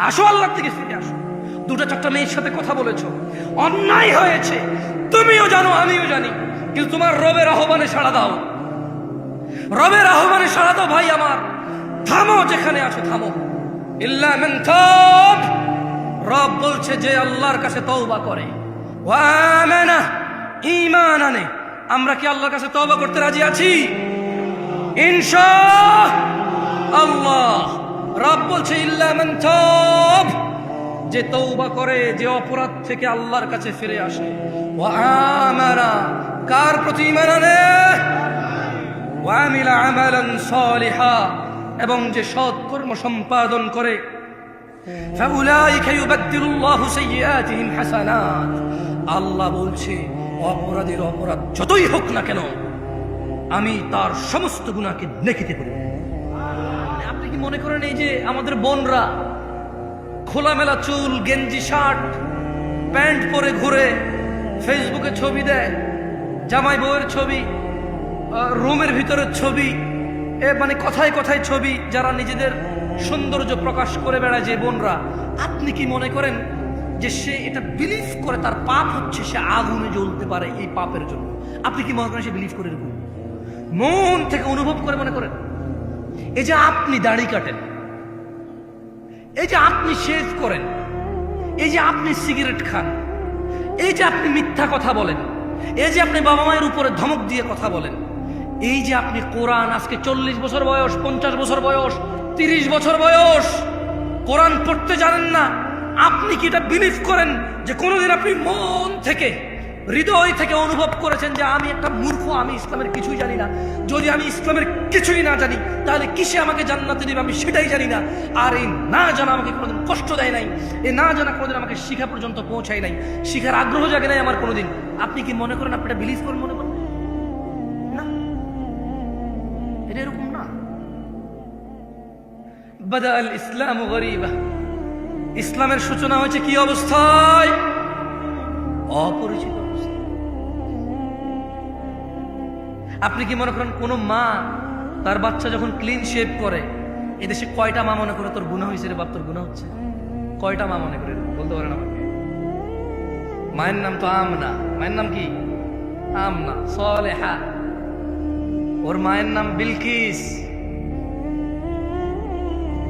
আসো, আল্লাহর দিকে ফিরে আসো। দুটো চারটা মেয়ের সাথে কথা বলেছো, অন্যায় হয়েছে, তুমিও জানো আমিও জানি, কিন্তু তোমার রবের আহ্বানে সাড়া দাও, রবের আহ্বানে সাড়া দাও। ভাই আমার, থামো, যেখানে আছো থামো। ইল্লা মান তাব, রব বলছে যে আল্লাহর কাছে তওবা করে, ওয়া আমানা, ঈমান আনে। আমরা কি আল্লাহর কাছে তওবা করতে রাজি আছি? ইনশাআল্লাহ। রব বলছে ইল্লা মান তাব, যে তওবা করে, যে অপরাধ থেকে আল্লাহর কাছে ফিরে আসে, ওয়া আমানা, কার প্রতি ঈমান আনে, ওয়া আমিলা আমালান সালিহা, এবং যে সৎ কর্ম সম্পাদন করে, ফাউলাইকা ইউবাদদিলুল্লাহু সাইয়্যাতিহিম হাসানাত। আল্লাহ বলছে অপরাধীর অপরাধ যতই হোক না কেন, আমি তার সমস্ত গুনাহকে নেকিতে পরিণত করব। আপনি কি মনে করেন এই যে আমাদের বোনরা খোলামেলা চুল, গেঞ্জি, শার্ট, প্যান্ট পরে ঘুরে, ফেসবুকে ছবি দেয়, জামাই বউয়ের ছবি, রুমের ভিতরের ছবি, মানে কথায় কথায় ছবি, যারা নিজেদের সৌন্দর্য প্রকাশ করে বেড়ায় যে বোনরা, আপনি কি মনে করেন যে সে এটা বিলিভ করে তার পাপ হচ্ছে, সে আগুনে জ্বলতে পারে এই পাপের জন্য? আপনি কি মনে করেন সে বিলিভ করে? এরকম মন থেকে অনুভব করে মনে করেন? এই যে আপনি দাড়ি কাটেন, এই যে আপনি শেভ করেন, এই যে আপনি সিগারেট খান, এই যে আপনি মিথ্যা কথা বলেন, এই যে আপনি বাবা মায়ের উপরে ধমক দিয়ে কথা বলেন, এই যে আপনি কোরআন, আজকে 40 বছর বয়স, 50 বছর বয়স, 30 বছর বয়স, কোরআন পড়তে জানেন না, আপনি কি এটা বিলিভ করেন যে কোনোদিন আপনি মন থেকে, হৃদয় থেকে অনুভব করেছেন যে আমি একটা মূর্খ, আমি ইসলামের কিছুই জানি না? যদি আমি ইসলামের কিছুই না জানি, তাহলে কিসে আমাকে জান্নাতে দিবে আমি সেটাই জানি না। আর এই না জানা আমাকে কোনোদিন কষ্ট দেয় নাই, এই না জানা কোনোদিন আমাকে শিখা পর্যন্ত পৌঁছায় নাই, শিখার আগ্রহ জাগে নাই আমার কোনোদিন। আপনি কি মনে করেন আপনি এটা বিলিভ করেন? মনে করেন না, এটা এরকম না। বাদা আল ইসলাম গরীবা, ইসলামের সূচনা হয়েছে কি অবস্থায়? অপরিচিত অবস্থা। আপনি কি মনে করেন কোন মা তার বাচ্চা যখন ক্লিন শেভ করে, এদেশে কয়টা মা মনে করে তোর গুনাহ হয়েছে রে বাপ, তোর গুনাহ হচ্ছে? কয়টা মা মনে করে? বলতে পারেন আমাকে? মায়ের নাম তো আমনা। মায়ের নাম কি? আমনা সালেহা। ওর মায়ের নাম বিলকিস,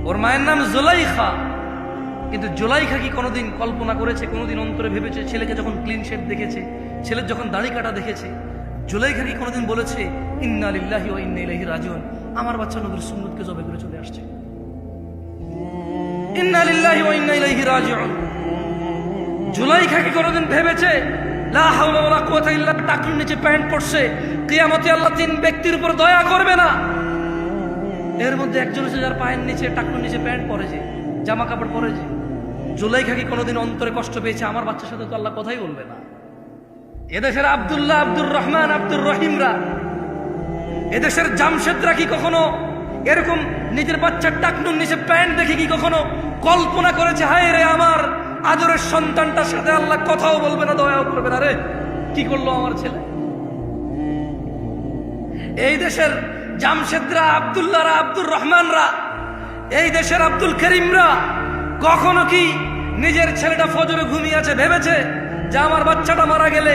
ওর মায়ের নাম জুলাইখা। কিন্তু জুলাইখা কি কোনোদিন কল্পনা করেছে, কোনোদিন অন্তরে ভেবেছে, ছেলেকে যখন ক্লিন শেভ দেখেছে, ছেলের যখন দাড়ি কাটা দেখেছে, জুলাইখা কি কোনোদিন বলেছে ইন্না লিল্লাহি ওয়া ইন্না ইলাইহি রাজিউন, আমার বাচ্চা নবীর সুন্নতকে জবে করে চলে আসছে? ইন্না লিল্লাহি ওয়া ইন্না ইলাইহি রাজিউন। জুলাইখা কি কোনোদিন ভেবেছে লা হাওলা ওয়ালা কুওয়াতা ইল্লা বিল্লাহ, টাকলুর নিচে প্যান্ট পরছে, কিয়ামতে আল্লাহ 3 ব্যক্তির উপর দয়া করবে না? এর মধ্যে একজন হচ্ছে যার পায়ের নিচে, টাকলুর নিচে প্যান্ট পরেছে, জামা কাপড় পরেছে। জুলাইখা কি কোনোদিন অন্তরে কষ্ট পেয়েছে আমার বাচ্চার সাথে তো আল্লাহ কথাই বলবে না? এদেশের আব্দুল্লাহ, আব্দুর রহমান, আব্দুর রহিমরা, এদেশের জামশেদরা কি কখনো এরকম নিজের বাচ্চার টাকনুর নিচে প্যান্ট দেখে কি কখনো কল্পনা করেছে হায় রে আমার আদরের সন্তানটার সাথে আল্লাহ কথাও বলবে না, দয়াও করবে না, রে কি করলো আমার ছেলে? এই দেশের জামশেদরা, আব্দুল্লাহরা, আব্দুর রহমানরা, এই দেশের আব্দুল করিমরা কখনো কি নিজের ছেলেটা ফজরে ঘুমিয়ে আছে ভেবেছে যে আমার বাচ্চাটা মারা গেলে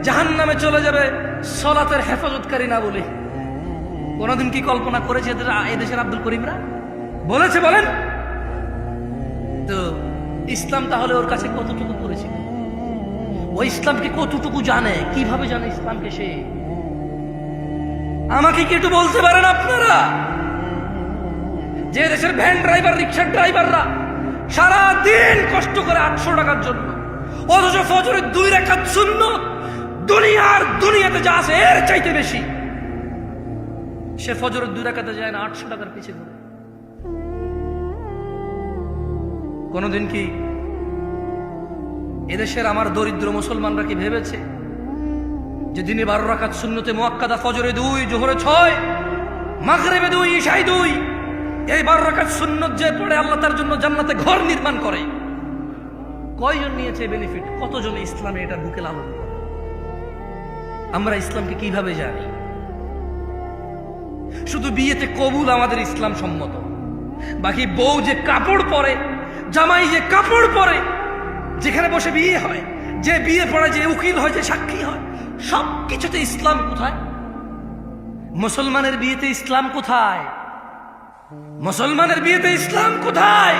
জাহান্নামে চলে যাবে সলাতের হেফাজতকারী না বলে? কোনদিন কি কল্পনা করেছে এদেশের আব্দুল করিমরা? বলেছে? বলেন তো। ইসলাম তাহলে ওর কাছে কতটুকু পরিচিত? ওই ইসলামকে কতটুকু জানে? কিভাবে জানে ইসলামকে সে? আমাকে কি একটু বলতে পারেন আপনারা যে দেশের ভ্যান ড্রাইভার, রিক্সার ড্রাইভাররা সারা দিন কষ্ট করে 800 টাকার জন্য, অথচ ফজরের 2 রাকাত সুন্নত দুনিয়াতে যা আছে এর চাইতে বেশি, সে ফজরের 2 রাকাতে যায় না, 800 টাকার পিছিয়ে ঘুরে। কোনদিন কি এদেশের আমার দরিদ্র মুসলমানরা কি ভেবেছে যে দিনে 12 রাকাত সুন্নতে মুআক্কাদা, ফজরে 2, জোহরে 6, মাগরিবে 2, ইশায় 2, এই 12 রাকাত সুন্নত যে পড়ে আল্লাহ তার জন্য জান্নাতে ঘর নির্মাণ করে? কয়জন নিয়েছে বেনিফিট? কতজন ইসলামে এটা বুকে লালন করে? আমরা ইসলামকে কিভাবে জানি? শুধু বিয়েতে কবুল আমাদের ইসলাম সম্মত, বাকি বউ যে কাপড় পরে জামাই যে কাপড় পরে, যেখানে বসে বিয়ে হয়, যে বিয়ে পড়ে, যে উকিল হয়, যে সাক্ষী হয়, সব কিছুতে ইসলাম কোথায়? মুসলমানের বিয়েতে ইসলাম কোথায়? মুসলমানের বিয়েতে ইসলাম কোথায়?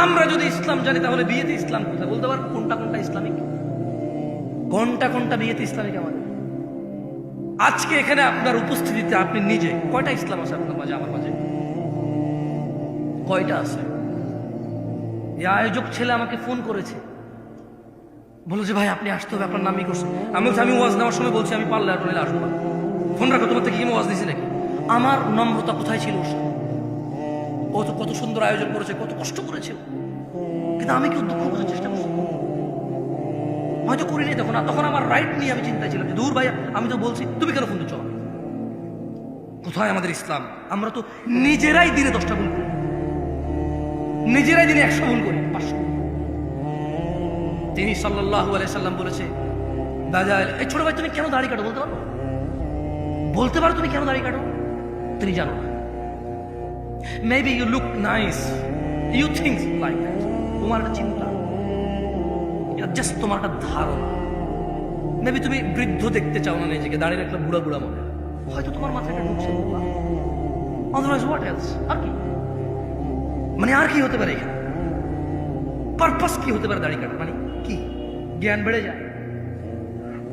আমরা যদি ইসলাম জানি তাহলে বিয়েতে ইসলাম কোথায় বলতে পারবো? কোনটা কোনটা ইসলামিক, কোনটা কোনটা বিয়েতে ইসলামিক আমাদের? আজকে এখানে আপনার উপস্থিতিতে আপনি নিজে কয়টা ইসলাম আছে আপনার মাঝে, আমার মাঝে কয়টা আছে? এই আয়োজক ছেলে আমাকে ফোন করেছে, বলো যে ভাই আপনি আসতে হবে, আপনার নামই করছে। আমি ওয়াজ নেওয়ার সময় বলছি আমি পারলে আর নইলে আসবো না। ফোন রাখো, তোমার থেকে কি ওয়াজ দিছি নাকি? আমার নম্রতা কোথায় ছিল? ও তো কত সুন্দর আয়োজন করেছে, কত কষ্ট করেছে, কিন্তু আমি কেউ দুঃখ বোঝার চেষ্টা করছি হয়তো করিনি তখন। তখন আমার রাইট নিয়ে আমি চিন্তায় ছিলাম যে দূর ভাই, আমি তো বলছি, তুমি কেন ফোন দিচ্ছ? কোথায় আমাদের ইসলাম? আমরা তো নিজেরাই দিনে 10টা ভুল করি, নিজেরাই দিনে 100 ভুল করি, 500। তিনি সাল্লাল্লাহু আলাইহি সাল্লাম বলেছে, দাজাল, এই ছোট ভাই তুমি কেন দাড়ি কাটো বলতে পারো? বলতে পারো তুমি কেন দাড়ি কাটো? তুমি জানো না। Maybe you look nice, you think like that. তোমার একটা চিন্তা, এটা জাস্ট তোমার একটা ধারণা। মেবি তুমি বৃদ্ধ দেখতে চাও না নিজেকে, দাঁড়িয়ে একটা বুড়া বুড়া মনে হয়, হয়তো তোমার মাথায় একটা ঢুকছে। Otherwise what else? আর কি মানে, আর কি হতে পারে এখানে? পারপাস কি হতে পারে দাড়ি কাটা? মানে কি? জ্ঞান বেড়ে যায়,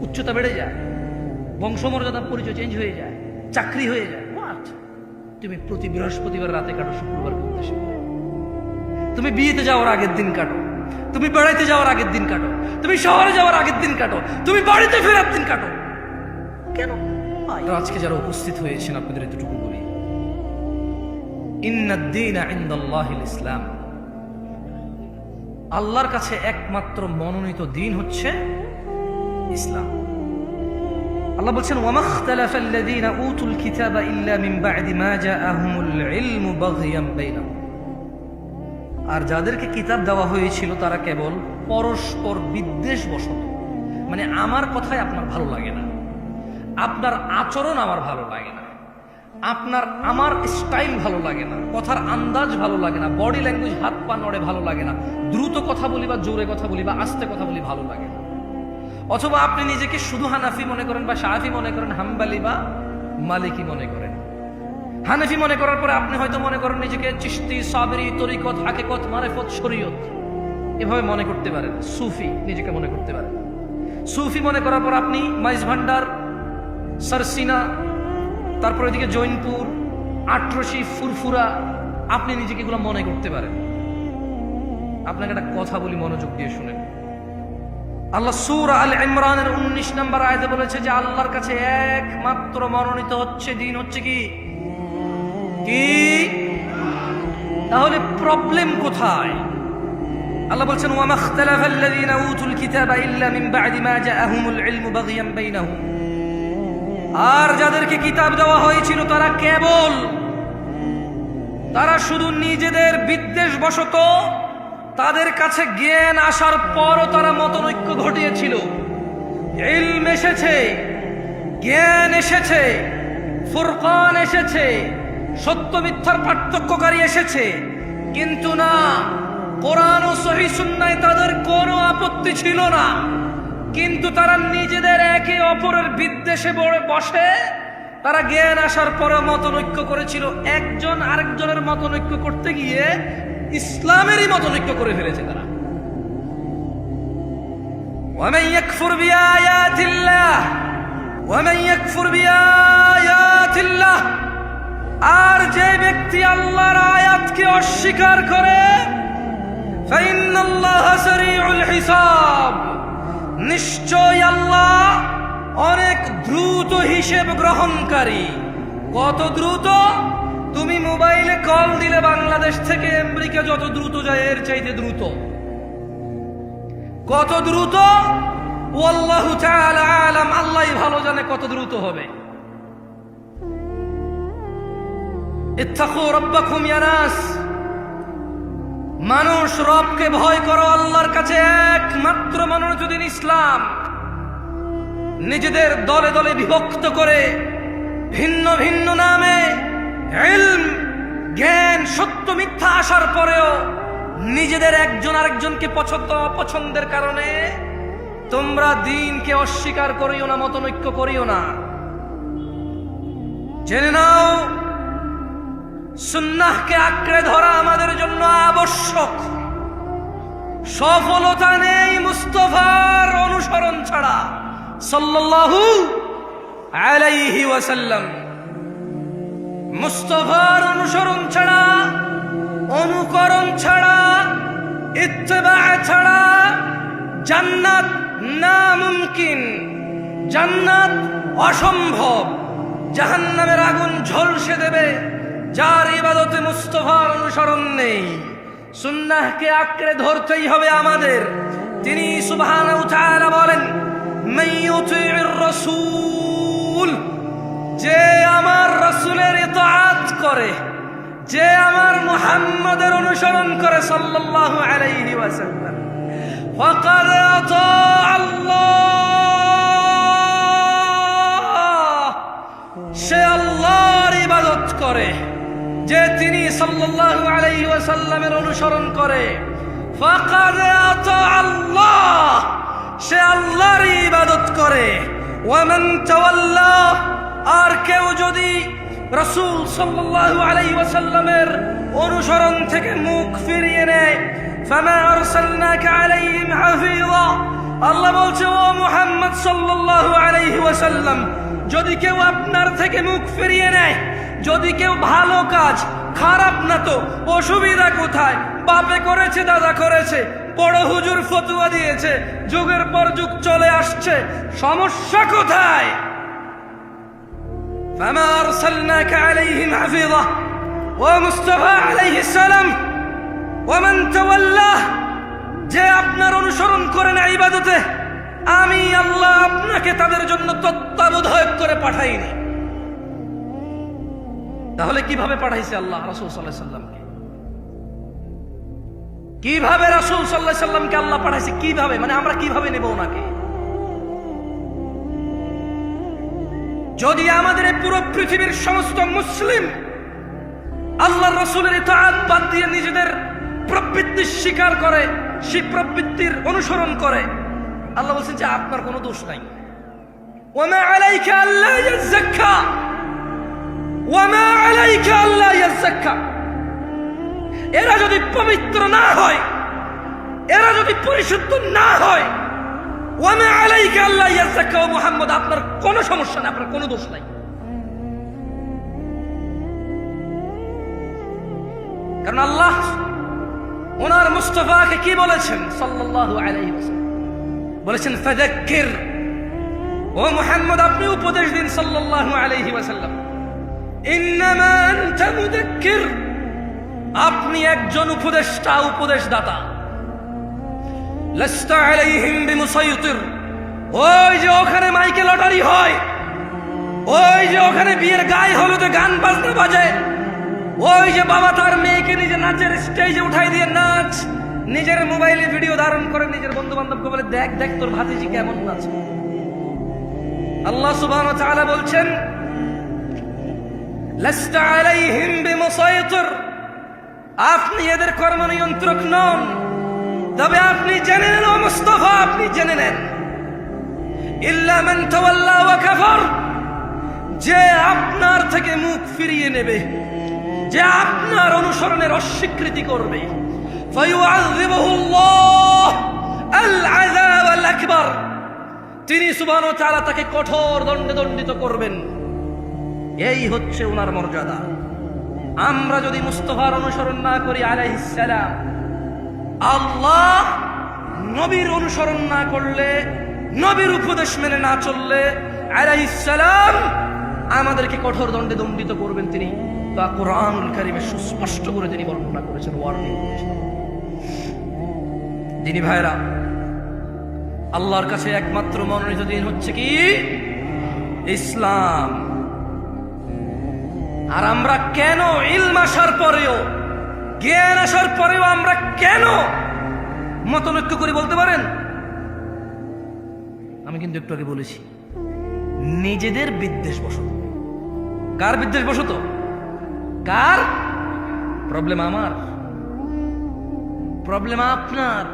উচ্চতা বেড়ে যায়, বংশমর্যাদা পরিচয় চেঞ্জ হয়ে যায়, চাকরি হয়ে যায়। হোয়াট? তুমি প্রতি বৃহস্পতিবার রাতে কাটো, শুক্রবার উদ্দেশ্যে তুমি বিয়েতে যাওয়ার আগের দিন কাটো, তুমি বেড়াইতে যাওয়ার আগের দিন কাটো, তুমি শহরে যাওয়ার আগের দিন কাটো, তুমি বাড়িতে ফেরার দিন কাটো। কেন? আজকে যারা উপস্থিত হয়েছেন আপনাদের এতটুকু বলি, ইন্নাদ-দীনা ইনদাল্লাহিল ইসলাম। আল্লাহর কাছে একমাত্র মনোনীত দিন হচ্ছে ইসলাম। আল্লাহ বলছেন, ওয়ামাখতালাফাল্লাযীনা উতুল কিতাবা ইল্লা মিন বা'দি মা জাআহুমুল ইলমু বাগয়াম বাইনাহুম। আর যাদেরকে কিতাব দেওয়া হয়েছিল তারা কেবল পরস্পর বিদ্বেষবশত, মানে আমার কথাই আপনার ভালো লাগে না, আপনার আচরণ আমার ভালো লাগে না, আমার স্টাইল ভালো লাগে না, কথার আন্দাজ ভালো লাগে না, বডি ল্যাঙ্গুয়েজ, হাত পা নড়ে ভালো লাগে না, দ্রুত কথা বলি বা জোরে কথা বলি বা আস্তে কথা বলি ভালো লাগে না। অথবা আপনি নিজেকে শুধু হানাফি মনে করেন বা শাফি মনে করেন, হাম্বালি বা মালিকি মনে করেন। হানাফি মনে করার পরে আপনি হয়তো মনে করেন নিজেকে চিশতি, সাবরি, তরিকত, হাকিকত, মারিফত, শরীয়ত এভাবে মনে করতে পারেন। সুফি নিজেকে মনে করতে পারেন। সুফি মনে করার পর আপনি মাইজ ভান্ডার, সরসিনা, তারপর এদিকে জৈনপুর, আটরশি, ফুরফুরা, আপনি নিজেকে এগুলো মনে করতে পারেন। আপনাকে একটা কথা বলি, মনোযোগ দিয়ে শুনেন। আল্লাহ সূরা আল ইমরানের 19 নম্বর আয়াতে বলেছে যে আল্লাহর কাছে একমাত্র মনোনীত হচ্ছে দিন হচ্ছে কি? তাহলে প্রবলেম কোথায়? আল্লাহ বলছেন, ওয়ামাখতালাফাল্লাযীনা উতুল কিতাবা ইল্লা মিন বা'দি মা জাআহুমুল ইলমু বাগয়াম বাইনাহুম। আর যাদেরকে কিতাব দেওয়া হয়েছিল তারা শুধু নিজেদের বিদ্বেষবশত, তাদের কাছে জ্ঞান আসার পরও তারা মতনৈক্য ঘটিয়েছিল। ইলম এসেছে, জ্ঞান এসেছে, ফুরকান এসেছে, সত্য মিথ্যার পার্থক্যকারী এসেছে, কিন্তু না, কোরআন ও সহিহ সুন্নায় তাদের কোনো আপত্তি ছিল না। কিন্তু তারা নিজেদের একে অপরের বিদ্বেষে বসে তারা জ্ঞান আসার পরে মতনৈক্য করেছিল। একজন আরেকজনের মতনৈক্য করতে গিয়ে ইসলামেরই মতনৈক্য করে ফেলেছে তারা। ওয়ামান ইয়াকফুর বিআয়াতিল্লাহ, ওয়ামান ইয়াকফুর বিআয়াতিল্লাহ, আর যে ব্যক্তি আল্লাহর আয়াতকে অস্বীকার করে, ফাইন্নাল্লাহা সারিউল হিসাব, নিশ্চয় আল্লাহ অনেক দ্রুত হিসেব গ্রহণকারী। কত দ্রুত? তুমি মোবাইলে কল দিলে বাংলাদেশ থেকে আমেরিকা যত দ্রুত যায় এর চাইতে দ্রুত। কত দ্রুত? ওয়াল্লাহু তাআলা আলাম, আল্লাহই ভালো জানে কত দ্রুত হবে। ইত্তাকু রাব্বাকুম ইয়া নাস, মানুষ রবকে ভয় করো। আল্লাহর কাছে একমাত্র মনোনীত দিন ইসলাম। নিজেদের দলে দলে বিভক্ত করে ভিন্ন ভিন্ন নামে ইলম, জ্ঞান, সত্য মিথ্যা আসার পরেও নিজেদের একজন আরেকজনকে পছন্দ অপছন্দের কারণে তোমরা দ্বীনকে অস্বীকার করিও না, মতনৈক্য করিও না। জেনে নাও, সুন্নাহকে আঁকড়ে ধরা আমাদের জন্য আবশ্যক। সফলতা নেই মুস্তাফার অনুসরণ ছাড়া, সাল্লাল্লাহু আলাইহি ওয়াসাল্লাম। মুস্তাফার অনুসরণ ছাড়া, অনুকরণ ছাড়া, ইত্তেবা ছাড়া জান্নাত নামুমকিন, জান্নাত অসম্ভব। জাহান্নামের আগুন ঝলসে দেবে যার ইবাদতে মুস্তাফার অনুসরণ নেই। সুন্নাহকে আঁকড়ে ধরতেই হবে আমাদের। তিনি সুবহানাহু ওয়া তাআলা বলেন, মান ইউতি'র রাসূল, যে আমার রাসূলের ইতাআত করে, যে আমার মুহাম্মাদের অনুসরণ করে সাল্লাল্লাহু আলাইহি ওয়াসাল্লাম, ফাকাদ আতা আল্লাহ, সে আল্লাহর ইবাদত করে। যে তিনি সাল্লাল্লাহু আলাইহি ওয়াসাল্লামের অনুসরণ করে, ফাকাদ আতা আল্লাহ, সে আল্লাহর ইবাদত করে। ওয়া মান তাওয়াল্লা, আর কেউ যদি রাসূল সাল্লাল্লাহু আলাইহি ওয়াসাল্লামের অনুসরণ থেকে মুখ ফিরিয়ে নেয়, ফামা আরসালনাকা আলাইহিম হাফিযা, আল্লাহ বলছে ও মুহাম্মদ সাল্লাল্লাহু আলাইহি ওয়াসাল্লাম, যদি কেউ আপনার থেকে মুখ ফিরিয়ে নেয়, যদি কেউ ভালো কাজ, খারাপ না তো অসুবিধা কোথায়? বাপে করেছে, দাদা করেছে, বড় হুজুর ফতোয়া দিয়েছে, যুগের পর যুগ চলে আসছে, সমস্যা কোথায়? ফামা আরসালনাকা আলাইহিম হাফিযা ওয়া মুস্তাফা আলাইহিস সালাম ওয়া মান তাওয়াল্লা, যে আপনার অনুসরণ করে না ইবাদতে, আমি আল্লাহ আপনাকে তাদের জন্য তত্ত্বাবধায়ক করে পাঠাইনি। তাহলে কিভাবে পাঠাইছে আল্লাহ রাসূল সাল্লাল্লাহু আলাইহি সাল্লামকে? কিভাবে রাসূল সাল্লাল্লাহু আলাইহি সাল্লামকে আল্লাহ পাঠাইছে? কিভাবে, মানে আমরা কিভাবে নেব ওনাকে? যদি আমাদের এই পুরো পৃথিবীর সমস্ত মুসলিম আল্লাহর রাসূলের ইতাআত বাদ দিয়ে নিজেদের প্রবৃত্তি স্বীকার করে, সেই প্রবৃত্তির অনুসরণ করে, আল্লাহ বলছেন যে আপনার কোনো দোষ নাই। ওয়া মা আলাইকা আল্লা ইয়াযাক্কা, ওয়া মা আলাইকা আল্লা ইয়াযাক্কা। এরা যদি পবিত্র না হয়, এরা যদি পরিশুদ্ধ না হয়, ওয়া মা আলাইকা আল্লা ইয়াযাক্কা, ও মুহাম্মদ আপনার কোনো সমস্যা নাই, আপনার কোনো দোষ নাই। কারণ আল্লাহ ওনার মুস্তাফাকে কি বলেছেন সাল্লাল্লাহু আলাইহি ওয়াসাল্লাম? বলেছেন ফাযাক্কির, ও মুহাম্মদ আপনি উপদেশ দিন সাল্লাল্লাহু আলাইহি ওয়াসাল্লাম। ইন্নামা আনতা মুযাক্কির, আপনি একজন উপদেষ্টা, উপদেশদাতা। লাস্তা আলাইহিম বিমুসাইতির, ওই যে ওখানে মাইকে লটারি হয়, ওই যে ওখানে বিয়ের গায়ে হলুদে গান বাজনা বাজে, ওই যে বাবা তার মেয়েকে নিজে নাচের স্টেজে উঠাই দিয়ে নাচ, নিজের মোবাইলে ভিডিও ধারণ করে নিজের বন্ধু বান্ধবকে বলে দেখ দেখ তোর ভাতিজি কেমন নাচে। আল্লাহ সুবহানাহু ওয়া তাআলা বলছেন লাস্তা আলাইহিম বিমুসাইতির, আপনি এদের কর্ম নিয়ন্ত্রক নন। তবে আপনি জেনে নেন ও মুস্তাফা, আপনি জেনে নেন ইল্লা মান তাওয়াল্লা ওয়া কাফার, যে আপনার থেকে মুখ ফিরিয়ে নেবে, যে আপনার অনুসরণের অস্বীকৃতি করবে, ফায়ুআযিবুহুল্লাহ আল আযাব আল আকবার, তিনি সুবহানাহু ওয়া তাআলা তাকে কঠোর দণ্ডে দণ্ডিত করবেন। এই হচ্ছে ওনার মর্যাদা। আমরা যদি মুস্তাফার অনুসরণ না করি আলাইহিস সালাম, আল্লাহ নবীর অনুসরণ না করলে, নবীর উপদেশ মেনে না চললে আলাইহিস সালাম আমাদেরকে কঠোর দণ্ডে দণ্ডিত করবেন। তিনি তা কোরআনুল কারীমে সুস্পষ্ট করে তিনি বর্ণনা করেছেন, ওয়ার্নিং করেছেন। দিনী ভাইরা, আল্লাহর কাছে একমাত্র মনোনীত দিন হচ্ছে কি? ইসলাম। আর আমরা কেন ইলম আসার পরেও, জ্ঞান আসার পরেও আমরা কেন মতনৈক্য করি বলতে পারেন? আমি কিন্তু একটু আগে বলেছি, নিজেদের বিদ্বেষ বশত। কার বিদ্বেষ বশত? কার? প্রবলেম আমার। প্রবলেম আপনার।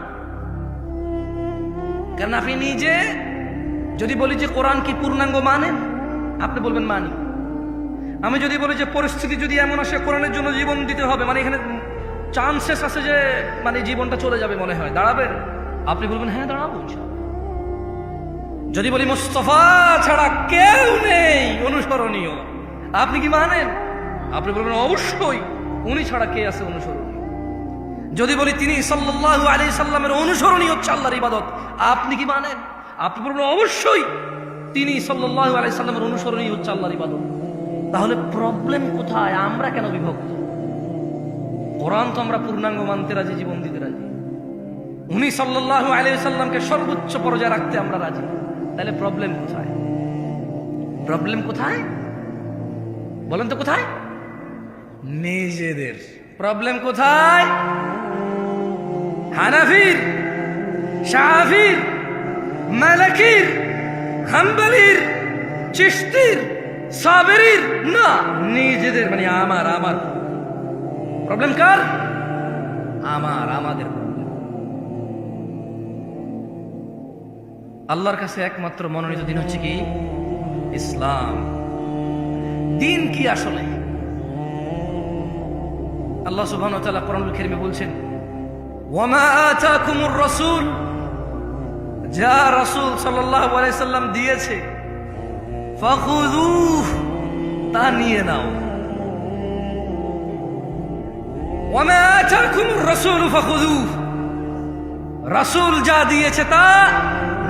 কারণ আপনি নিজে যদি বলি যে কোরআন কি পূর্ণাঙ্গ মানেন, আপনি বলবেন মানি। আমি যদি বলি যে পরিস্থিতি যদি এমন আসে কোরআনের জন্য জীবন দিতে হবে, মানে এখানে চান্সেস আছে যে মানে জীবনটা চলে যাবে, মনে হয় দাঁড়াবেন, আপনি বলবেন হ্যাঁ দাঁড়াবো। যদি বলি মুস্তাফা ছাড়া কেউ নেই অনুসরণীয়, আপনি কি মানেন? আপনি বলবেন অবশ্যই, উনি ছাড়া কে আছে অনুসরণীয়। যদি বলি তিনি সাল্লাল্লাহু আলাইহি সাল্লামের অনুসরণীয় হচ্ছে আল্লাহর ইবাদত, আপনি কি মানেন? আপনি বলবেন অবশ্যই, তিনি সাল্লাল্লাহু আলাইহি সাল্লামের অনুসরণীয় হচ্ছে আল্লাহর ইবাদত। তাহলে প্রবলেম কোথায়? আমরা কেন বিভক্ত? কোরআন তো আমরা পূর্ণাঙ্গ মানতে রাজি, জীবন দিতে রাজি। উনি সাল্লাল্লাহু আলাইহি সাল্লামকে সর্বোচ্চ পর্যায়ে রাখতে আমরা রাজি। তাহলে প্রবলেম কোথায়? প্রবলেম কোথায় বলেন তো? কোথায়? নিজেদের। প্রবলেম কোথায়? হানাফির, শাফির, মালিকির, হাম্বলির, চিশতির, সাবেরির না, নিজেদের। মানে আমার প্রবলেম কার? আমাদের প্রবলেম। আল্লাহর কাছে একমাত্র মনোনীত দিন হচ্ছে কি? ইসলাম। দিন কি আসলে? আল্লাহ সুবহানাহু ওয়া তাআলা কোরআনুল কারীমে বলছেন, ওয়ামা আতাকুমুর রাসূল, যা রাসূল সাল্লাল্লাহু আলাইহি সাল্লাম দিয়েছে, ফাখুযুহ, তা নিয়ে নাও। ওয়ামা আতাকুমুর রাসূল ফাখুযুহ, রাসূল যা দিয়েছে তা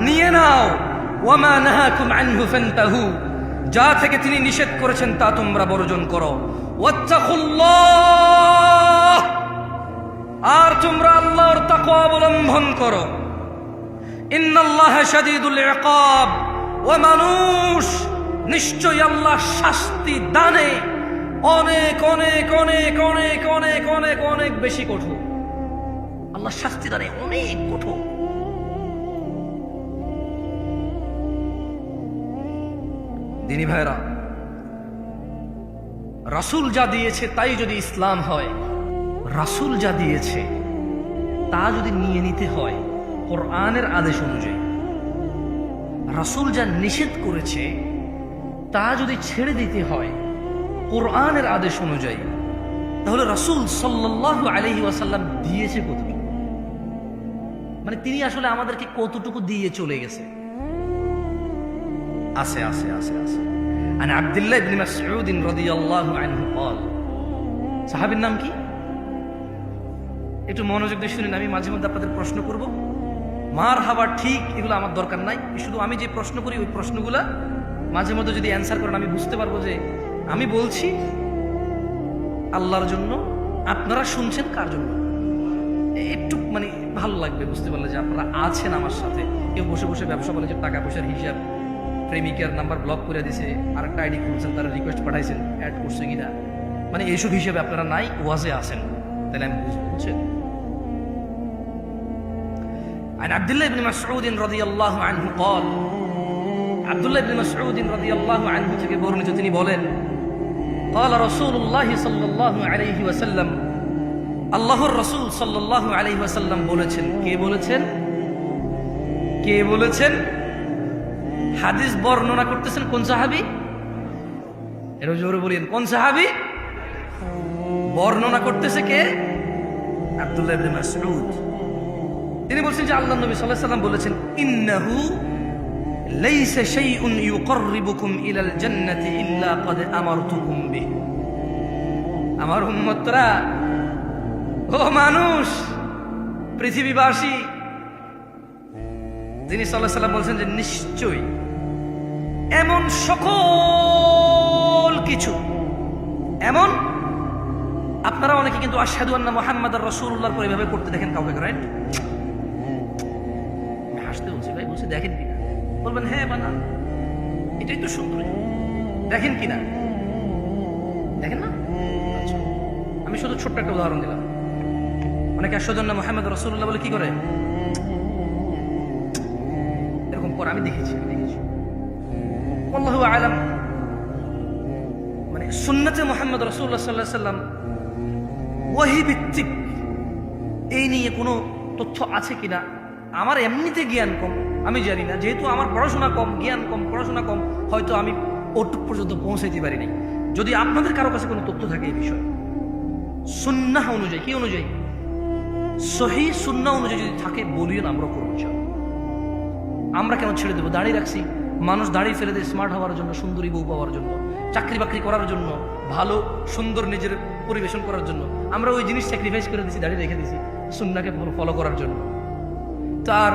নিয়ে নাও। ওয়ামা নাহাকুম আনহু ফান্তাহু, যা থেকে তিনি নিষেধ করেছেন তা তোমরা বর্জন করো। ওয়াত্তাকুল্লাহ, আর তোমরা আল্লাহর তাকওয়া অবলম্বন করো। ইন্নাল্লাহা শাদীদুল ইকাব, ও মানুষ, নিশ্চয়ই আল্লাহ শাস্তি দানে অনেক অনেক অনেক অনেক অনেক অনেক অনেক বেশি কঠোর। আল্লাহ শাস্তি দানে অনেক কঠোর। দিনী ভাইরা, রাসূল যা দিয়েছে তাই যদি ইসলাম হয়, রাসূল যা দিয়েছে তা যদি নিয়ে নিতে হয় কোরআনের আদেশ অনুযায়ী, রাসূল যা নিষেধ করেছে তা যদি ছেড়ে দিতে হয় কোরআনের আদেশ অনুযায়ী, তাহলে রাসূল সাল্লাল্লাহু আলাইহি ওয়াসাল্লাম দিয়েছে কতটুকু? মানে তিনি আসলে আমাদেরকে কতটুকু দিয়ে চলে গেছে? আছে আছে আছে আছে। আন আব্দুল্লাহ ইবনে মাসউদ রাদিয়াল্লাহু আনহু قال, সাহাবীর নাম কি? একটু মনোযোগ দিয়ে শুনুন। আমি মাঝে মধ্যে আপনাদের প্রশ্ন করব, মার হাবা ঠিক এগুলো আমার দরকার নাই। শুধু আমি যে প্রশ্ন করি ওই প্রশ্নগুলা মাঝে মধ্যে যদি অ্যান্সার করেন আমি বুঝতে পারবো যে আমি বলছি আল্লাহর জন্য, আপনারা শুনছেন কার জন্য। একটু মানে ভালো লাগবে বুঝতে পারলে যে আপনারা আছেন আমার সাথে। কেউ বসে বসে ব্যবসা বলে যে টাকা পয়সার হিসাব, প্রেমিকার নাম্বার ব্লক করে দিছে, আরেকটা আইডি খুলছেন, তারা রিকোয়েস্ট পাঠাইছেন, অ্যাড করছে কিনা, মানে এইসব হিসেবে আপনারা নাই, ওয়াজে আছেন। তাহলে আমি বুঝছেন। عن عبد الله بن مسعود رضي الله عنه قال, আব্দুল্লাহ ইবনে মাসউদ রাদিয়াল্লাহু আনহু থেকে বর্ণিত, তিনি বলেন, قال رسول الله صلى الله عليه وسلم, আল্লাহর রাসূল সাল্লাল্লাহু আলাইহি ওয়াসাল্লাম বলেছেন। কে বলেছেন? কে বলেছেন? হাদিস বর্ণনা করতেছেন কোন সাহাবী? এর জোরে বলেন, কোন সাহাবী? বর্ণনা করতেছে কে? আব্দুল্লাহ ইবনে মাসউদ। তিনি বলছেন যে আল্লাহর নবী সাল্লাল্লাহু আলাইহি ওয়াসাল্লাম বলেছেন, ইন্নাহু লাইসা শাইউন ইউকাররিবুকুম ইলাল জান্নাতি ইল্লা ক্বাদ আমারতুকুম বিহি। আমার উম্মতরা, ও মানুষ, পৃথিবীবাসী, যিনি সাল্লাল্লাহু আলাইহি ওয়াসাল্লাম বলছেন যে নিশ্চয়ই এমন সকল কিছু, এমন, আপনারা অনেকে কিন্তু আশহাদু আন্না মুহাম্মাদার রাসূলুল্লাহর পর এভাবে করতে দেখেন কাউকে, রাইট? হাসতে বলছি ভাই, বলছি দেখেন কিনা? বলবেন হ্যাঁ বানা, এটাই তো সুন্দর। দেখেন কিনা? দেখেন না? আচ্ছা, আমি শুধু ছোট্ট একটা উদাহরণ দিলাম। অনেকে আশহাদু আন্না মুহাম্মাদার রাসূলুল্লাহ বলে কি করে? এরকম করে আমি দেখেছি। আল্লাহু আ'লাম। মানে সুন্নতে মুহাম্মদ রাসূলুল্লাহ সাল্লাল্লাহু আলাইহি ওয়াসাল্লাম ওহী ভিত্তিক এই নিয়ে কোনো তথ্য আছে কিনা, আমার এমনিতে জ্ঞান কম, আমি জানি না, যেহেতু আমার পড়াশোনা কম, জ্ঞান কম, পড়াশোনা কম, হয়তো আমি ওটুক পর্যন্ত পৌঁছাইতে পারি নাই। যদি আপনাদের কারো কাছে কোনো তথ্য থাকে এই বিষয়ে, সুন্নাহ অনুযায়ী, কি অনুযায়ী, সহি সুন্নাহ অনুযায়ী যদি থাকে বলিও, আমরা করবো। আমরা কেন ছেড়ে দেবো? দাড়ি রাখছি, মানুষ দাড়ি ফেলে দেয় স্মার্ট হওয়ার জন্য, সুন্দরী বউ পাওয়ার জন্য, চাকরি বাকরি করার জন্য, ভালো সুন্দর নিজের পরিবেশন করার জন্য। আমরা ওই জিনিস স্যাক্রিফাইস করে দিছি, দাড়ি রেখে দিছি সুন্নাহকে ফলো করার জন্য। তার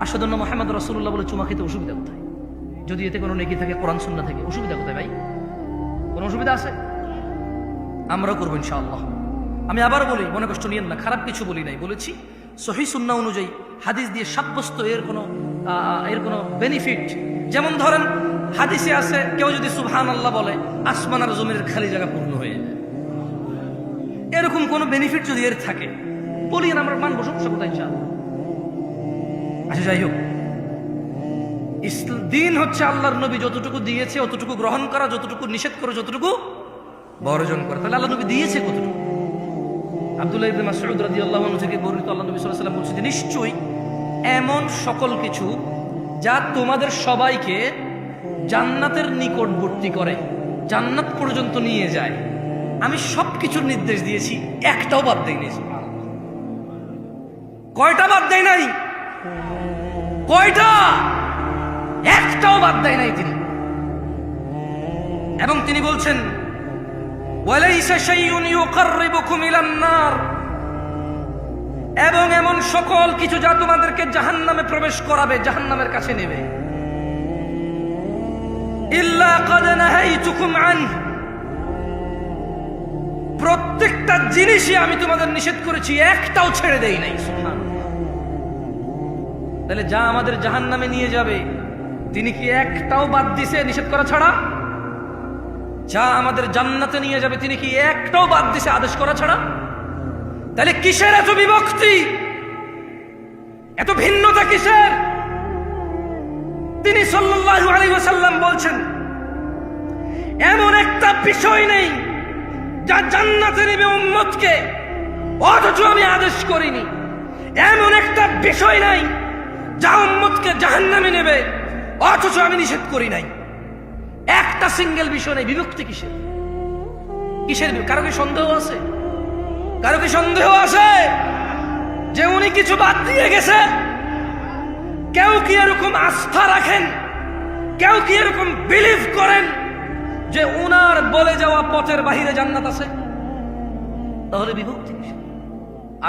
আসাদুল্লাহ মোহাম্মদ রাসূলুল্লাহ বলে চুমা খেতে অসুবিধা কোথায়? যদি এতে কোনো নেকি থাকে, কোরআন সুন্নাহ থেকে, অসুবিধা কোথায় ভাই? কোনো অসুবিধা আছে? আমরাও করবো ইনশাআল্লাহ। আমি আবার বলি, মনে কষ্ট নিয়েন না, খারাপ কিছু বলি নাই, বলেছি সহিহ সুন্নাহ অনুযায়ী হাদিস দিয়ে সাব্যস্ত এর কোনো বেনিফিট। যেমন ধরেন হাদিসে আছে কেউ যদি সুবহানাল্লাহ বলে আসমান আর জমিনের খালি জায়গা পূর্ণ হয়ে যায়, এরকম কোন বেনিফিট যদি এর থাকে বলিয়েন, আমরা মানবো, সমস্যা কোথায় ইনশাআল্লাহ। আচ্ছা যাই হোক, দিন হচ্ছে আল্লাহর নবী যতটুকু দিয়েছে অতটুকু গ্রহণ করা, যতটুকু নিষেধ করে যতটুকু বর্জন করা। তাহলে আল্লাহ নবী দিয়েছে কতটুকু? আব্দুল্লাহ ইবনে মাসউদ রাদিয়াল্লাহু আনহু থেকে বর্ণিত, আল্লাহ নবী সাল্লাল্লাহু আলাইহি ওয়াসাল্লাম বলছেন যে নিশ্চয়ই এমন সকল কিছু যা তোমাদের সবাইকে জান্নাতের নিকটবর্তী করে, জান্নাত পর্যন্ত নিয়ে যায়, আমি সবকিছুর নির্দেশ দিয়েছি, একটাও বাদ দেই নাই। কয়টা বাদ দেয় নাই? কয়টা? একটাও বাদ দেয় নাই তিনি। এবং তিনি বলছেন ওয়ালাইসা শাইউন ইউকাররিবুকুম ইলান নার, এবং এমন সকল কিছু যা তোমাদেরকে জাহান্নামে প্রবেশ করাবে, জাহান্নামের কাছে নেবে, ইল্লা ক্বাদ নাহাইতুকুম আনহু, প্রত্যেকটা জিনিসই আমি তোমাদের নিষেধ করেছি, একটাও ছেড়ে দেই নাই। সুবহানাল্লাহ। তাহলে যা আমাদের জাহান্নামে নিয়ে যাবে তিনি কি একটাও বাদ দিছে নিষেধ করা ছাড়া? যা আমাদের জান্নাতে নিয়ে যাবে তিনি কি একটাও বাদ দিছে আদেশ করা ছাড়া? তাহলে কিসের এত বিভক্তি, এত ভিন্নতা কিসের? তিনি সাল্লাল্লাহু আলাইহি ওয়াসাল্লাম বলছেন এমন একটা বিষয় নেই যা জান্নাতে নেবে উম্মতকে অথচ আমি আদেশ করিনি, এমন একটা বিষয় নাই যা উম্মতকে জাহান্নামে নেবে অথচ আমি নিষেধ করি নাই। একটা সিঙ্গেল বিষয় নেই, বিভক্তি কিসের? কিসের? কারো কি সন্দেহ আছে? কারো কি সন্দেহ আছে যে উনি কিছু বাদ দিয়ে গেছে? কেউ কি এরকম আস্থা রাখেন, কেউ কি এরকম বিলিভ করেন যে উনার বলে যাওয়া পথের বাহিরে জান্নাত আছে? তাহলে বিভক্তি কিসের?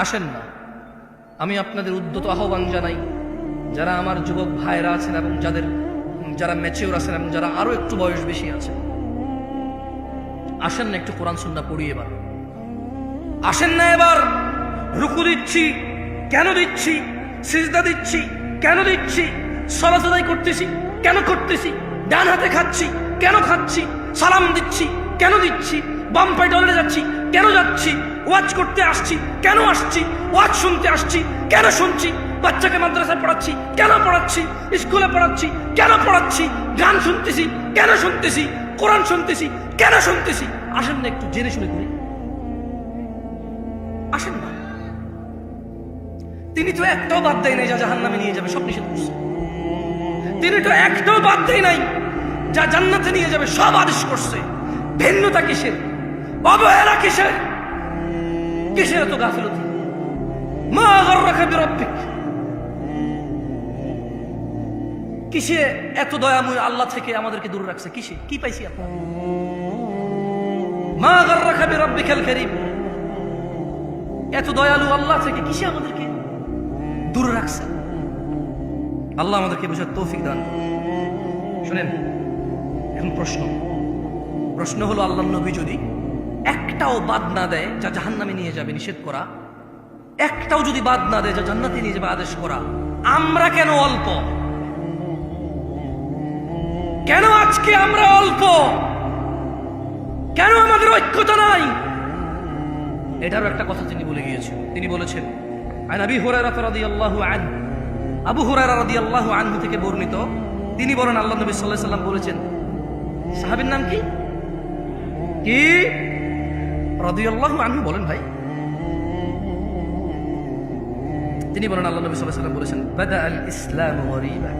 আসেন না, আমি আপনাদের উদ্যত আহ্বান জানাই, যারা আমার যুবক ভাইরা আছেন এবং যারা ম্যাচিওর আছেন এবং যারা আরো একটু বয়স বেশি আছেন, আসেন না একটু কোরআন সুন্নাহ পড়ি এবার। আসেন না এবার রুকু দিচ্ছি কেন দিচ্ছি, সিজদা দিচ্ছি কেন দিচ্ছি, সালাত আদায় করতেছি কেন করতেছি, ডান হাতে খাচ্ছি কেন খাচ্ছি, সালাম দিচ্ছি কেন দিচ্ছি, বাম পায়ে টয়লেটে যাচ্ছি কেন যাচ্ছি, ওয়াজ করতে আসছি কেন আসছি, ওয়াজ শুনতে আসছি কেন শুনছি, বাচ্চাকে মাদ্রাসায় পড়াচ্ছি কেন পড়াচ্ছি, স্কুলে পড়াচ্ছি কেন পড়াচ্ছি, গান শুনতেছি কেন শুনতেছি, কোরআন শুনতেছি কেন শুনতেছি। আসেন না একটু জেনে শুনে করি। আসেন না, তিনি তো একটাও বাদ দেয় নাই যা জাহান্নামে নিয়ে যাবে, সব নিষেধ করছে। তিনি তো একটাও বাদ দেয় নাই যা জান্নাতে নিয়ে যাবে, সব আদেশ করছে। ভিন্নতা কিসের? অবহেলা কিসের? কিসের এত গাফিলতি? মা গাররাকা বিরাব্বিক, কিসে এত দয়াময় আল্লাহ থেকে আমাদেরকে দূরে রাখছে? কিসে? কি পাইছি আমরা? মা গাররাকা বিরাব্বিকাল কারীম, এত দয়ালু আল্লাহ থেকে কিসে আমাদেরকে দূরে রাখছে? আল্লাহ আমাদেরকে বোঝার তৌফিক দান। শুনেন, এখন প্রশ্ন হলো, আল্লাহর নবী যদি একটাও বাদ না দেয় যা জাহান্নামে নিয়ে যাবে নিষেধ করা, একটাও যদি বাদ না দেয় যা জান্নাতে নিয়ে যাবে আদেশ করা, আমরা কেন অল্প? কেন আজকে আমরা অল্প? কেন আমাদের ঐক্যতা নাই? এটারও একটা কথা তিনি বলে গিয়েছেন। তিনি বলেছেন আন আবি হুরায়রা রাদিয়াল্লাহু আনহু, আবু হুরায়রা রাদিয়াল্লাহু আনহু থেকে বর্ণিত, তিনি বলেন আল্লাহ নবী সাল্লাল্লাহু আলাইহি ওয়াসাল্লাম বলেছেন, সাহাবীর নাম কি? কি রাদিয়াল্লাহু আনহু বলেন ভাই? তিনি বলেন, আল্লাহ নবী সাল্লাল্লাহু আলাইহি ওয়াসাল্লাম বলেছেন, বাদাআল ইসলামু গরীবা,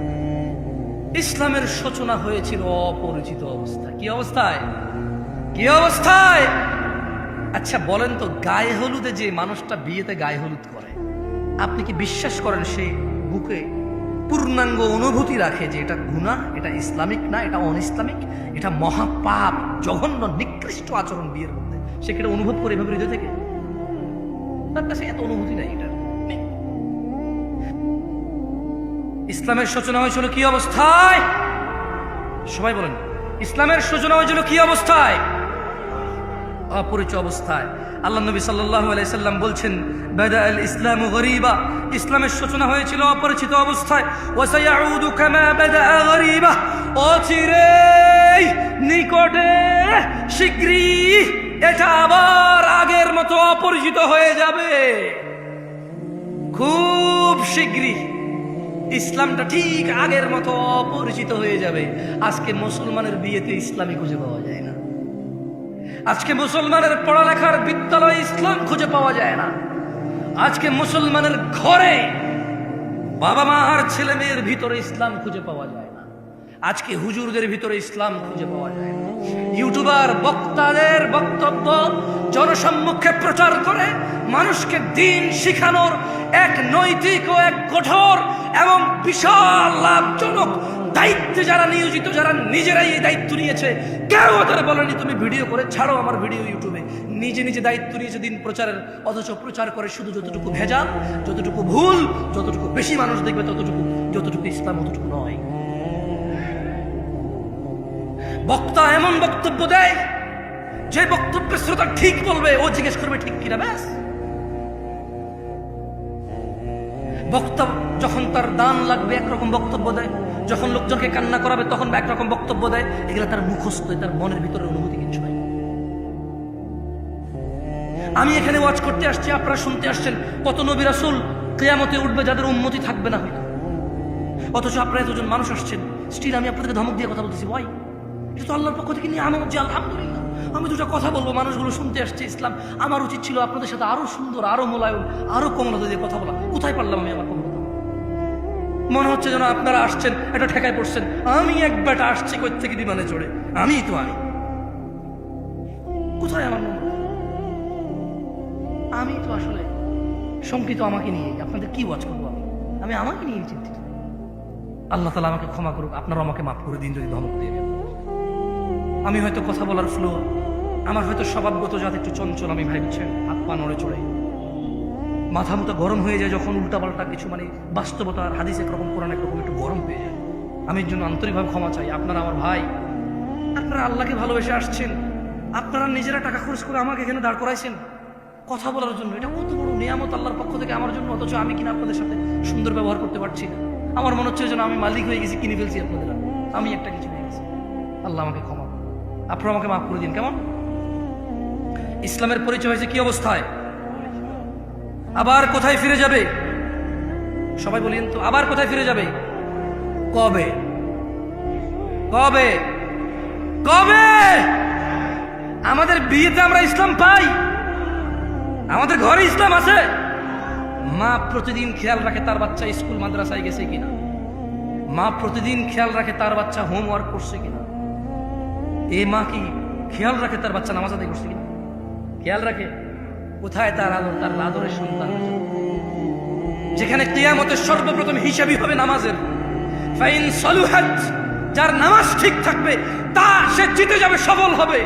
ইসলামের সূচনা হয়েছিল অপরিচিত অবস্থায়। কি অবস্থায়? কি অবস্থায়? আচ্ছা বলেন তো, গায়ে হলুদে যে মানুষটা বিয়েতে গায়ে হলুদ করে, আপনি কি বিশ্বাস করেন সে বুকে পূর্ণাঙ্গ অনুভূতি রাখে যে এটা গুনাহ, এটা ইসলামিক না, এটা অনইসলামিক, এটা মহাপাপ, জঘন্য নিকৃষ্ট আচরণ বিয়ের মধ্যে? সে কি এটা অনুভব করে এভাবে হৃদয় থেকে? তার কাছে এত অনুভূতি নাই, এটা নেই। ইসলামের সূচনা হয়েছিল কি অবস্থায়? সবাই বলেন, ইসলামের সূচনা হয়েছিল কি অবস্থায়? অপরিচিত অবস্থায়। আল্লাহ নবী সাল্লাল্লাহু আলাইহি সাল্লাম বলছেন, বাদাআল ইসলামু গরীবা, ইসলামের সূচনা হয়েছিল অপরিচিত অবস্থায়। ওয়া সায়াউদু কামা বাদাআ গরীবা, অচিরেই, নিকটে, শীঘ্রই এটা আবার আগের মতো অপরিচিত হয়ে যাবে। খুব শীঘ্রই ইসলামটা ঠিক আগের মতো অপরিচিত হয়ে যাবে। আজকে মুসলমানের বিয়েতে ইসলামী খুঁজে পাওয়া যায় না। আজকে মুসলমানের পড়ালেখার বিদ্যালয়ে ইসলাম খুঁজে পাওয়া যায় না। আজকে মুসলমানের ঘরে বাবা মা আর ছেলে মেয়ের ভিতরে ইসলাম খুঁজে পাওয়া যায় না। আজকে হুজুরদের ভিতরে ইসলাম খুঁজে পাওয়া যায় না। ইউটিউবার বক্তাদের বক্তব্য জনসম্মুখে প্রচার করে মানুষকে দিন শিখানোর এক নৈতিক ও এক কঠোর এবং বিশাল লাভজনক দায়িত্বে যারা নিয়োজিত, যারা নিজেরাই এই দায়িত্ব নিয়েছে, কেউ ওদের বলেনি তুমি ভিডিও করে ছাড়ো আমার ভিডিও ইউটিউবে। নিজে নিজে দায়িত্ব নিয়েছে দিন প্রচারের, অথচ প্রচার করে শুধু যতটুকু ভেজাল, যতটুকু ভুল, যতটুকু বেশি মানুষ দেখবে যতটুকু ইসলাম অতটুকু নয়। বক্তা এমন বক্তব্য দেয় যে বক্তব্যের শ্রোতা ঠিক বলবে, ও জিজ্ঞেস করবে ঠিক কিনা, ব্যাস। বক্তা যখন তার দান লাগবে একরকম বক্তব্য দেয়, যখন লোকজনকে কান্না করাবে তখন একরকম বক্তব্য দেয়। এগুলো তার মুখস্থ, তার মনের ভিতরে অনুভূতি কিছু নাই। আমি এখানে ওয়াজ করতে আসছি, আপনারা শুনতে আসছেন। কত নবী রাসূল কিয়ামতে উঠবে যাদের উম্মতি থাকবে না হয়তো, অথচ আপনারা এতজন মানুষ আসছেন, স্টিল আমি আপনাদেরকে ধমক দিয়ে কথা বলতেছি। ভাই, এটা তো আল্লাহর পক্ষ থেকে নিয়ে আমার যে আলহামদুলিল্লাহ আমি দুটো কথা বলবো, মানুষগুলো শুনতে আসছে ইসলাম। আমার উচিত ছিল আপনাদের সাথে আরো সুন্দর, আরো মোলায়ম, আরো কোমলতা দিয়ে কথা বলা। কোথায় পারলাম আমি আমার কোমলতা? মনে হচ্ছে যেন আপনারা আসছেন এটা ঠেকায় পড়ছেন। আমি এক বেটা আসছি কই থেকে বিমানে চড়ে, আমি কোথায় আমার মন? আমি তো আসলে শঙ্কিত আমাকে নিয়ে। আপনাদের কি ওয়াজ করবো? আমি আমাকে নিয়ে চিন্তিত। আল্লাহ তাআলা আমাকে ক্ষমা করুক, আপনারা আমাকে মাফ করে দিন যদি ধমক দিয়ে। আমি হয়তো কথা বলার ফ্লো, আমার হয়তো স্বভাবগত যাতে একটু চঞ্চল, আমি ভাবছেন হাত পা নড়ে চড়ে, মাথা মতো গরম হয়ে যায় যখন উল্টাপাল্টা কিছু, মানে বাস্তবতা আর হাদিস একরকম, কোরআন একরকম, একটু গরম হয়ে যায়। আমি এর জন্য আন্তরিকভাবে ক্ষমা চাই। আপনারা আমার ভাই, আপনারা আল্লাহকে ভালোবেসে আসছেন, আপনারা নিজেরা টাকা খরচ করে আমাকে এখানে দাঁড় করাইছেন কথা বলার জন্য। এটা কত বড় নিয়ামত আল্লাহর পক্ষ থেকে আমার জন্য, অথচ আমি কিনা আপনাদের সাথে সুন্দর ব্যবহার করতে পারছি না। আমার মনে হচ্ছে যেন আমি মালিক হয়ে গেছি, কিনে ফেলছি আপনাদের, আমি একটা কিছু হয়ে গেছি। আল্লাহ আমাকে ক্ষমা, আপনারা আমাকে মাফ করে দিন। কেমন ইসলামের পরিচয় হয়েছে কি অবস্থায়? আবার কোথায় ফিরে যাবে? সবাই বলেন তো, আবার কোথায় ফিরে যাবে? কবে? কবে? কবে? আমাদের বিয়েতে আমরা ইসলাম পাই? আমাদের ঘরে ইসলাম আছে? মা প্রতিদিন খেয়াল রাখে তার বাচ্চা স্কুল মাদ্রাসায় গেছে কিনা? মা প্রতিদিন খেয়াল রাখে তার বাচ্চা হোমওয়ার্ক করছে কিনা? এই মা কি খেয়াল রাখে তার বাচ্চা নামাজ আদায় করছে কিনা? খেয়াল রাখে? কোথায় তার আদর, তার আদরের সন্তান? যেখানে কিয়ামতের সর্বপ্রথম হিসাবই হবে নামাজের। ফাইন সলুহাত, যার নামাজ ঠিক থাকবে তা সে জিতে যাবে, সফল হবে।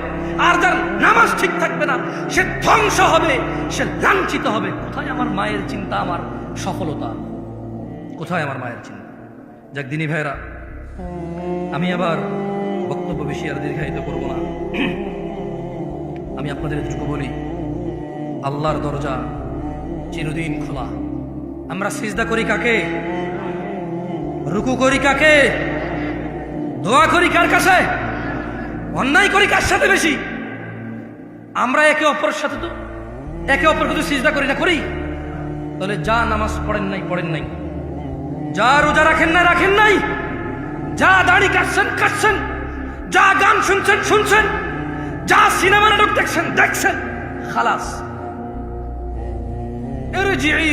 আর যার নামাজ ঠিক থাকবে না সে ধ্বংস হবে, সে লাঞ্ছিত হবে। কোথায় আমার মায়ের চিন্তা, আমার সফলতা? কোথায় আমার মায়ের চিন্তা? যাক দিনী ভাইরা, আমি আবার বক্তব্য বেশি আর দীর্ঘায়িত করব না। আমি আপনাদের এটুকু বলি, আল্লাহর দরজা চিরদিন খোলা। আমরা সিজদা করি কাকে? রুকু করি কাকে? দোয়া করি কার কাছে? অন্যায় করি কার সাথে বেশি? আমরা একে অপরের সাথে তো একে অপরকে তো সিজদা করি না, করি? তাহলে যা নামাজ পড়েন নাই, যা রোজা রাখেন নাই, যা দাড়ি কাটছেন, যা গান শুনছেন, যা সিনেমা নাটক দেখছেন, খালাস। ইরজিই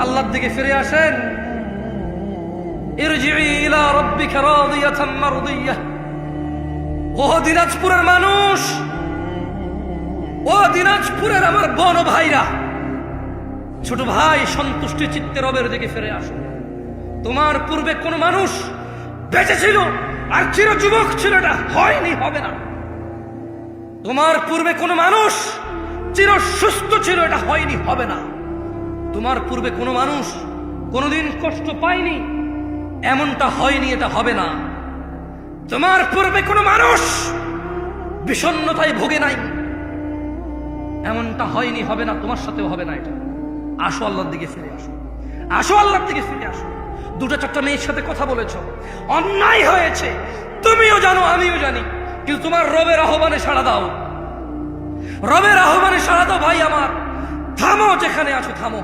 আল্লাহর দিকে ফিরে আসেন। ইরজিই ইলা রাব্বিকা রাদিয়াতাম মারদিয়াহ। ও দিনাজপুরের মানুষ, ও দিনাজপুরের আমার বোন ও ভাইরা, ছোট ভাই, সন্তুষ্টি চিত্তে রবের দিকে ফিরে আসো। তোমার পূর্বে কোন মানুষ বেঁচে ছিল আর চির যুবক ছিল, এটা হয়নি, হবে না। তোমার পূর্বে কোন মানুষ চির সুস্থ ছিল, এটা হয়নি, হবে না। তোমার পূর্বে কোন মানুষ কোনদিন কষ্ট পায়নি, এমনটা হয়নি, এটা হবে না। তোমার পূর্বে কোন মানুষ বিষণ্ণতায় ভোগে নাই, এমনটা হয়নি, হবে না, তোমার সাথেও হবে না এটা। আসো আল্লাহর দিকে ফিরে আসো, আসো আল্লাহর দিকে ফিরে আসো। দুটো চারটা মেয়ের সাথে কথা বলেছ, অন্যায় হয়েছে, তুমিও জানো আমিও জানি, কিন্তু তোমার রবের আহ্বানে সাড়া দাও, রবের আহ্বানে সাড়া দাও। ভাই আমার, থামো, যেখানে আছো থামো।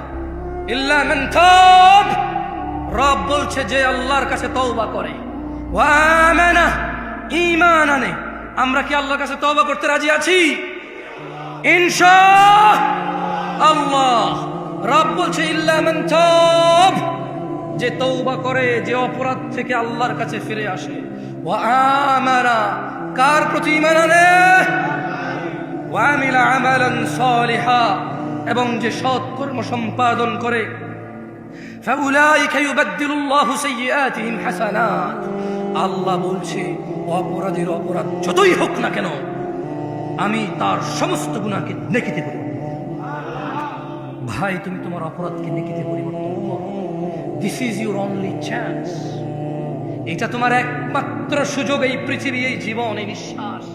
ইল্লা মান তাব, রব বলছে যে আল্লাহর কাছে তওবা করে, ওয়া আমানা, ঈমান আনে। আমরা কি আল্লাহর কাছে তওবা করতে রাজি আছি? ইনশাআল্লাহ। রব বলছে ইল্লা মান তাব, যে তওবা করে, যে অপরাধ থেকে আল্লাহর কাছে ফিরে আসে, ওয়া আমানা, কার প্রতি ঈমান আনে, ওয়া আমিলা আমালান সালিহা, এবং যে সৎ কর্ম সম্পাদন করে, ফাউলাইকা ইউবাদদিলুল্লাহু সাইয়্যাতিহিম হাসানাত। আল্লাহ বলছে অপরাধীর অপরাধ যতই হোক না কেন, আমি তার সমস্ত গুনাহকে নেকিতে পরিবর্তন। ভাই, তুমি তোমার অপরাধকে নেকিতে পরিবর্তন করো। This is your only chance. এটা তোমার একমাত্র সুযোগ, এই পৃথিবী, এই জীবন, এই নিঃশ্বাস,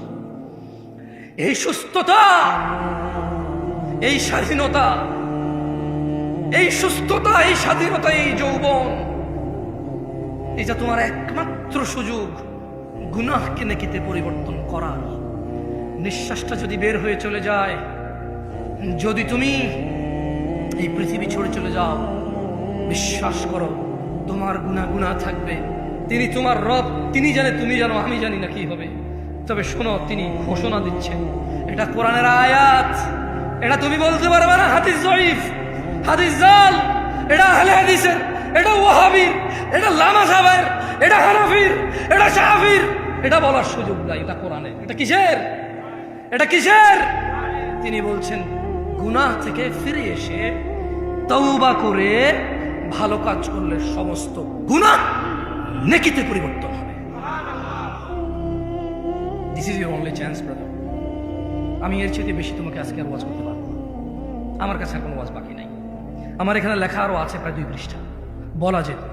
এই সুস্থতা, এই স্বাধীনতা, এই সুস্থতা, এই স্বাধীনতা, এই যৌবন, এটা তোমার একমাত্র সুযোগ গুনাহকে নেকিতে পরিবর্তন করার। নিঃশ্বাসটা যদি বের হয়ে চলে যায়, যদি তুমি এই পৃথিবী ছেড়ে চলে যাও, বিশ্বাস করো তোমার গুনাহ থাকবে। তিনি তোমার রব, তিনি জানে, তুমি জানো, আমি জানি না কি হবে। তবে শোনো, তিনি ঘোষণা দিচ্ছেন, এটা কোরআনের আয়াত, এটা তুমি বলতে পারবে না হাদিস জয়ীফ, হাদিস জাল, এটা আহলে হাদিসের, এটা ওয়াহাবির, এটা লামা সাহেবের, এটা হানাফির, এটা শাফির, এটা বলার সুযোগ নাই। এটা কোরআনে। এটা কিসের? এটা কিসের? তিনি বলছেন গুনাহ থেকে ফিরে এসে তওবা করে ভালো কাজ করলে সমস্ত গুনাহ নেকিতে পরিবর্তন হবে। This is your only chance brother. আমি এর চেয়ে বেশি তোমাকে আজকে আর ওয়াজ করতে পারবো না। আমার কাছে আর কোনো ওয়াজ বাকি নাই। আমার এখানে লেখা আরো আছে প্রায় 2 পৃষ্ঠা, বলা যেত,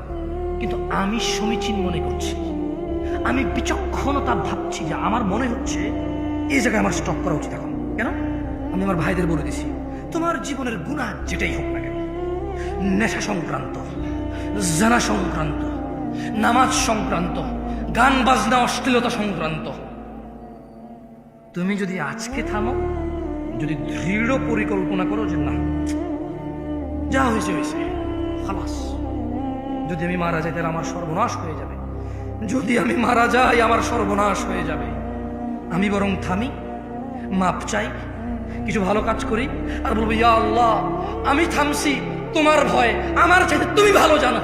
কিন্তু আমি সমীচীন মনে করছি, আমি বিচক্ষণতা ভাবছি যে আমার মনে হচ্ছে এই জায়গায় আমার স্টপ করা উচিত এখন। কেন? আমি আমার ভাইদের বলে দিছি, তোমার জীবনের গুনাহ যেটাই হোক না কেন, নেশা সংক্রান্ত, জানা সংক্রান্ত, নামাজ সংক্রান্ত, গান বাজনা অশ্লীলতা সংক্রান্ত, তুমি যদি আজকে থামো, যদি দৃঢ় পরিকল্পনা করো যে না, যা হয়েছে হয়েছে, খালাস, যদি আমি মারা যাই তাহলে আমার সর্বনাশ হয়ে যাবে, যদি আমি মারা যাই আমার সর্বনাশ হয়ে যাবে, আমি বরং থামি, মাপ চাই, কিছু ভালো কাজ করি, আর বলবো ইয়া আল্লাহ, আমি থামছি তোমার ভয়, আমার চাইতে তুমি ভালো জানো,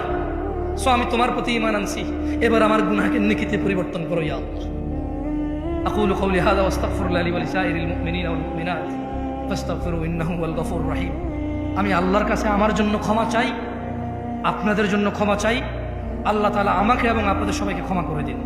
সো আমি তোমার প্রতি ঈমান আনছি, এবার আমার গুনাহকে নেকিতে পরিবর্তন করো ইয়া আল্লাহ। আকুলু কওলি হাযা ওয়াস্তাগফিরুল্লাহ লি ওয়া লিসাইরিল মুমিনিনা ওয়াল মুমিনাত ফাস্তাগফিরু ইন্নাহু হুয়াল গফুরুর রহিম। আমি আল্লাহর কাছে আমার জন্য ক্ষমা চাই, আপনাদের জন্য ক্ষমা চাই। আল্লাহ তাআলা আমাকে এবং আপনাদের সবাইকে ক্ষমা করে দিন।